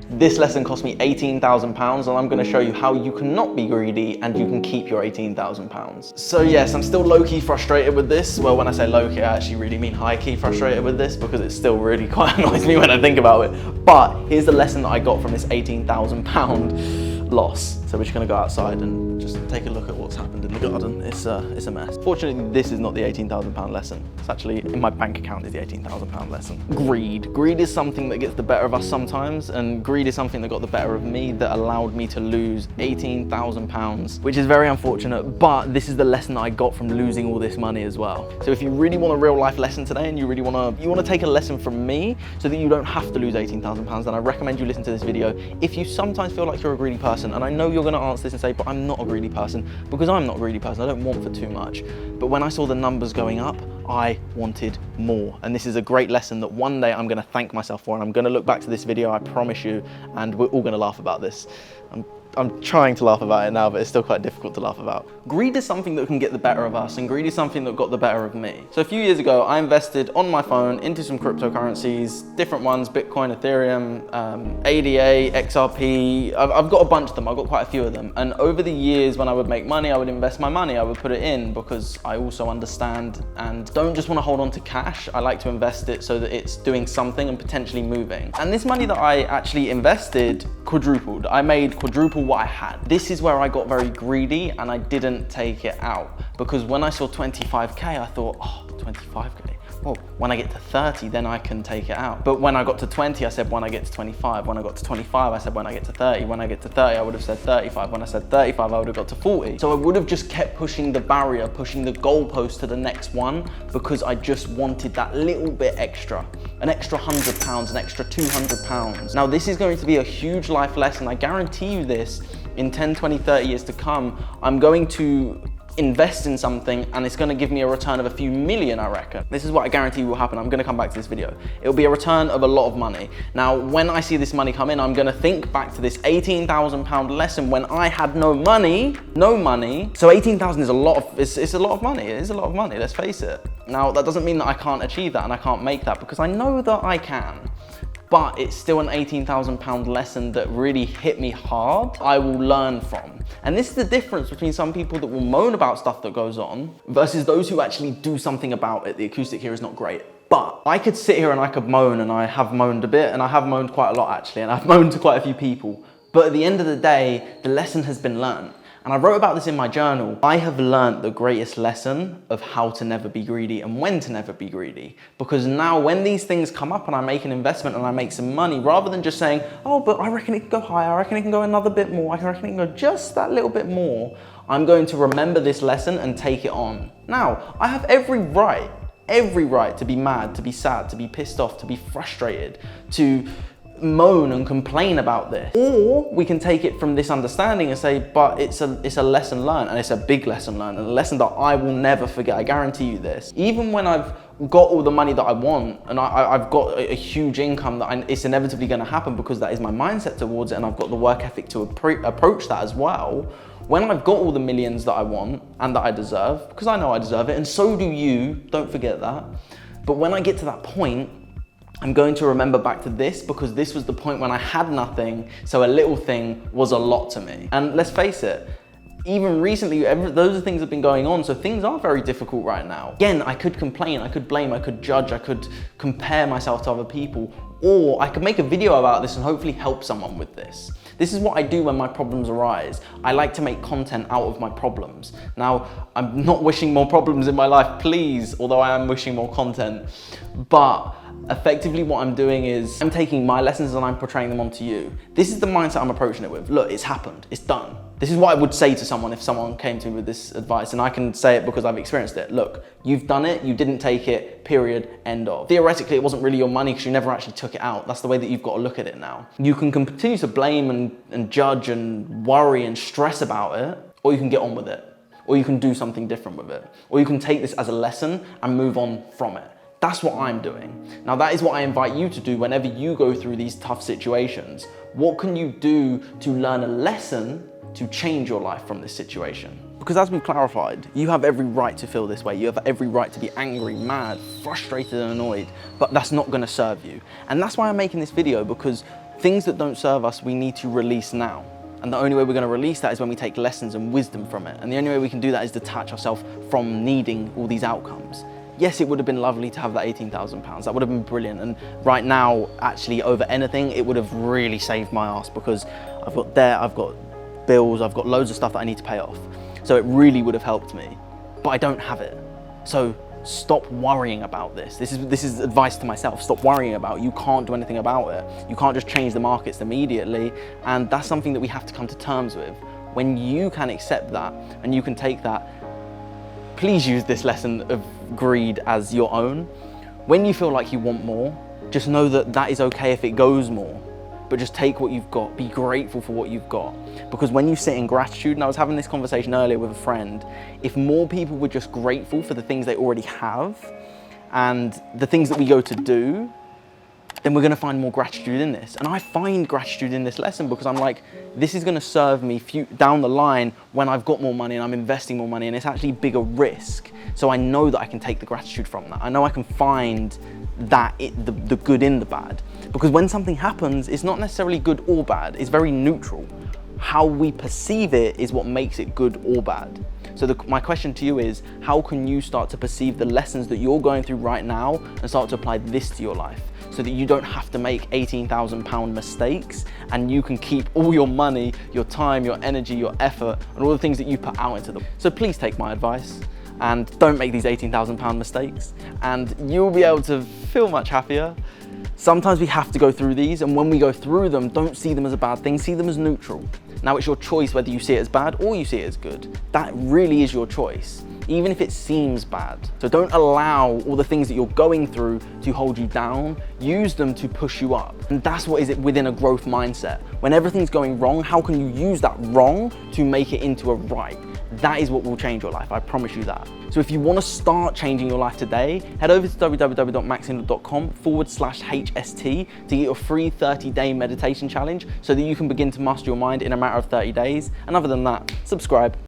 This lesson cost me £18,000 and I'm gonna show you how you cannot be greedy and you can keep your £18,000. So yes, I'm still low-key frustrated with this. Well, when I say low-key, I actually really mean high-key frustrated with this because it still really quite annoys me when I think about it. But here's the lesson that I got from this £18,000 loss. So we're just gonna go outside and just take a look at what's happened in the garden. It's a mess. Fortunately, this is not the £18,000 lesson. It's actually, in my bank account is the £18,000 lesson. Greed. Greed is something that gets the better of us sometimes, and greed is something that got the better of me that allowed me to lose £18,000, which is very unfortunate, but this is the lesson that I got from losing all this money as well. So if you really want a real life lesson today and you really want to take a lesson from me so that you don't have to lose £18,000, then I recommend you listen to this video. If you sometimes feel like you're a greedy person, and I know you're going to answer this and say, but I'm not a greedy person, because I'm not a greedy person, I don't want for too much. But when I saw the numbers going up, I wanted more. And this is a great lesson that one day I'm going to thank myself for, and I'm going to look back to this video, I promise you, and we're all going to laugh about this. I'm trying to laugh about it now, but it's still quite difficult to laugh about. Greed is something that can get the better of us, and greed is something that got the better of me. So a few years ago, I invested on my phone into some cryptocurrencies, different ones, Bitcoin, Ethereum, ADA, XRP. I've got a bunch of them, I've got quite a few of them. And over the years, when I would make money, I would invest my money, I would put it in because I also understand and don't just want to hold on to cash. I like to invest it so that it's doing something and potentially moving. And this money that I actually invested quadrupled. I made quadruple what I had. This is where I got very greedy and I didn't take it out, because when I saw 25K, I thought, oh, 25K. Well, when I get to 30, then I can take it out. But when I got to 20, I said, when I get to 25. When I got to 25, I said, when I get to 30. When I get to 30, I would have said 35. When I said 35, I would have got to 40. So I would have just kept pushing the barrier, pushing the goalpost to the next one, because I just wanted that little bit extra. An extra £100, an extra £200. Now, this is going to be a huge life lesson. I guarantee you this, in 10, 20, 30 years to come, I'm going to invest in something and it's going to give me a return of a few million, I reckon. This is what I guarantee will happen. I'm going to come back to this video. It'll be a return of a lot of money. Now, when I see this money come in, I'm going to think back to this £18,000 lesson when I had no money. So 18,000 is a lot of, it's a lot of money. It is a lot of money, let's face it. Now, that doesn't mean that I can't achieve that and I can't make that, because I know that I can. But it's still an £18,000 lesson that really hit me hard, I will learn from. And this is the difference between some people that will moan about stuff that goes on versus those who actually do something about it. The acoustic here is not great. But I could sit here and I could moan, and I have moaned a bit, and I have moaned quite a lot actually, and I've moaned to quite a few people. But at the end of the day, the lesson has been learned. And I wrote about this in my journal. I have learned the greatest lesson of how to never be greedy and when to never be greedy. Because now when these things come up and I make an investment and I make some money, rather than just saying, oh, but I reckon it can go higher, I reckon it can go another bit more, I reckon it can go just that little bit more, I'm going to remember this lesson and take it on. Now, I have every right to be mad, to be sad, to be pissed off, to be frustrated, to moan and complain about this. Or we can take it from this understanding and say, but it's a lesson learned, and it's a big lesson learned, and a lesson that I will never forget. I guarantee you this. Even when I've got all the money that I want and I've got a huge income that it's inevitably going to happen because that is my mindset towards it, and I've got the work ethic to approach that as well. When I've got all the millions that I want and that I deserve, because I know I deserve it, and so do you, don't forget that. But when I get to that point, I'm going to remember back to this, because this was the point when I had nothing, so a little thing was a lot to me. And let's face it, even recently, those are things that have been going on, so things are very difficult right now. Again, I could complain, I could blame, I could judge, I could compare myself to other people, or I could make a video about this and hopefully help someone with this. This is what I do when my problems arise. I like to make content out of my problems. Now, I'm not wishing more problems in my life, please, although I am wishing more content. But effectively what I'm doing is I'm taking my lessons and I'm portraying them onto you. This is the mindset I'm approaching it with. Look, it's happened, it's done. This is what I would say to someone if someone came to me with this advice, and I can say it because I've experienced it. Look, you've done it, you didn't take it, period, end of. Theoretically, it wasn't really your money because you never actually took it out. That's the way that you've got to look at it now. You can continue to blame and judge and worry and stress about it, or you can get on with it, or you can do something different with it, or you can take this as a lesson and move on from it. That's what I'm doing. Now, that is what I invite you to do whenever you go through these tough situations. What can you do to learn a lesson to change your life from this situation? Because as we've clarified, you have every right to feel this way. You have every right to be angry, mad, frustrated and annoyed, but that's not gonna serve you. And that's why I'm making this video, because Things that don't serve us, we need to release now. And the only way we're going to release that is when we take lessons and wisdom from it. And the only way we can do that is detach ourselves from needing all these outcomes. Yes, it would have been lovely to have that £18,000. That would have been brilliant. And right now, actually, over anything, it would have really saved my ass, because I've got debt, I've got bills, I've got loads of stuff that I need to pay off. So it really would have helped me, but I don't have it. So stop worrying about this. This is advice to myself. Stop worrying about it. You can't do anything about it. You can't just change the markets immediately. And that's something that we have to come to terms with. When you can accept that and you can take that, please use this lesson of greed as your own. When you feel like you want more, just know that that is okay if it goes more, but just take what you've got. Be grateful for what you've got. Because when you sit in gratitude, and I was having this conversation earlier with a friend, if more people were just grateful for the things they already have and the things that we go to do, then we're gonna find more gratitude in this. And I find gratitude in this lesson because I'm like, this is gonna serve me down the line when I've got more money and I'm investing more money, and it's actually bigger risk. So I know that I can take the gratitude from that. I know I can find that the good in the bad. Because when something happens, it's not necessarily good or bad, it's very neutral. How we perceive it is what makes it good or bad. So my question to you is, how can you start to perceive the lessons that you're going through right now and start to apply this to your life, so that you don't have to make £18,000 mistakes and you can keep all your money, your time, your energy, your effort, and all the things that you put out into them. So please take my advice and don't make these £18,000 mistakes, and you'll be able to feel much happier. Sometimes we have to go through these, and when we go through them, don't see them as a bad thing, see them as neutral. Now it's your choice whether you see it as bad or you see it as good. That really is your choice, even if it seems bad. So don't allow all the things that you're going through to hold you down. Use them to push you up. And that's what is it within a growth mindset. When everything's going wrong, how can you use that wrong to make it into a right? That is what will change your life, I promise you that. So if you want to start changing your life today, head over to www.maxhindle.com/HST to get your free 30-day meditation challenge so that you can begin to master your mind in a matter of 30 days. And other than that, subscribe.